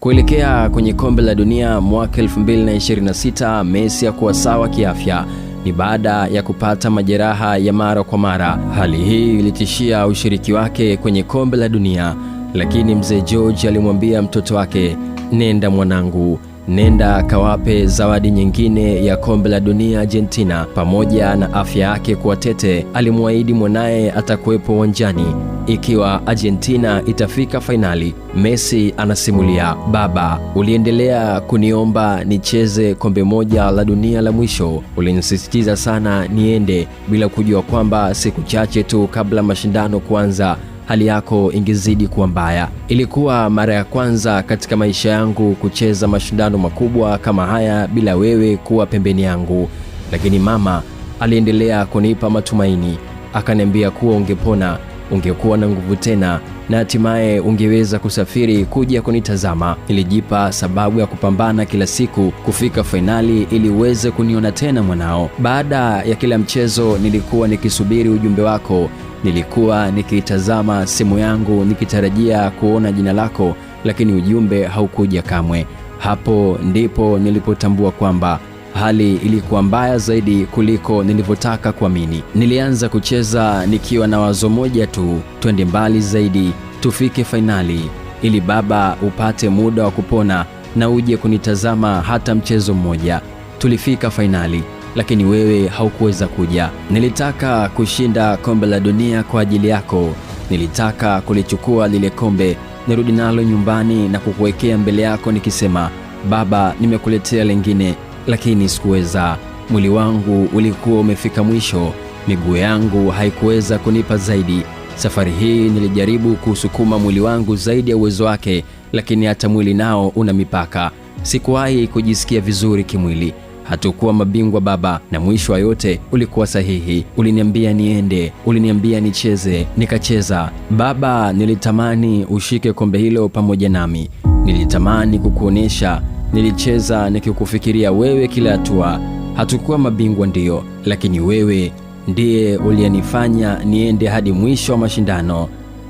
Kuelekea kwenye kombe la dunia mwaka 2026, Messi hakuwa sawa kiafya. Ni baada ya kupata majeraha ya mara kwa mara. Hali hii ilitishia ushiriki wake kwenye kombe la dunia, lakini mzee George alimwambia mtoto wake, nenda mwanangu, nenda kawape zawadi nyingine ya kombe la dunia Argentina. Pamoja na afya yake kuwa tete, alimwahidi mwanaye atakuwepo uwanjani ikiwa Argentina itafika fainali. Messi anasimulia, baba, uliendelea kuniomba nicheze kombe moja la dunia la mwisho. Ulinisisitiza sana niende, bila kujua kwamba siku chache tu kabla mashindano kuanza hali yako ingezidi kuwa mbaya. Ilikuwa mara ya kwanza katika maisha yangu kucheza mashindano makubwa kama haya bila wewe kuwa pembeni yangu. Lakini mama aliendelea kunipa matumaini, akaniambia kuwa ungepona, ungekuwa na nguvu tena, na hatimaye ungeweza kusafiri kuja kunitazama. Nilijipa sababu ya kupambana kila siku kufika fainali ili uweze kuniona tena mwanao. Baada ya kila mchezo nilikuwa nikisubiri ujumbe wako. Nilikuwa nikitazama simu yangu nikitarajia kuona jina lako, lakini ujumbe haukuja kamwe. Hapo ndipo nilipotambua kwamba hali ilikuwa mbaya zaidi kuliko nilivyotaka kuamini. Nilianza kucheza nikiwa na wazo moja tu, twende mbali zaidi, tufike fainali, ili baba upate muda wa kupona na uje kunitazama hata mchezo mmoja. Tulifika fainali, lakini wewe haukuweza kuja. Nilitaka kushinda kombe la dunia kwa ajili yako. Nilitaka kulichukua lile kombe, nirudi nalo nyumbani na kukuwekea mbele yako nikisema, baba, nimekuletea lingine, lakini sikuweza. Mwili wangu ulikuwa umefika mwisho, miguu yangu haikuweza kunipa zaidi. Safari hii nilijaribu kusukuma mwili wangu zaidi ya uwezo wake, lakini hata mwili nao una mipaka. Sikuwahi kujisikia vizuri kimwili. Hatukuwa mabingwa baba, na mwisho wa yote ulikuwa sahihi. Uliniambia niende, uliniambia nicheze, nikacheza. Baba, nilitamani ushike kombe hilo pamoja nami. Nilitamani kukuonesha. Nilicheza nikikufikiria wewe kila hatua. Hatukuwa mabingwa ndio, lakini wewe ndiye uliyenifanya niende hadi mwisho wa mashindano.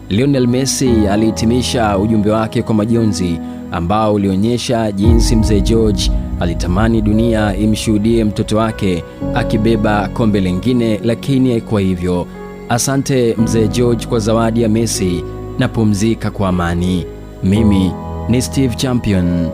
Lionel Messi alihitimisha ujumbe wake kwa majonzi ambao ulionyesha jinsi mzee George alitamani dunia imshuhudie mtoto wake akibeba kombe lingine, lakini haikuwa hivyo. Asante mzee George kwa zawadi ya Messi, na pumzika kwa amani. Mimi ni Steve Champion.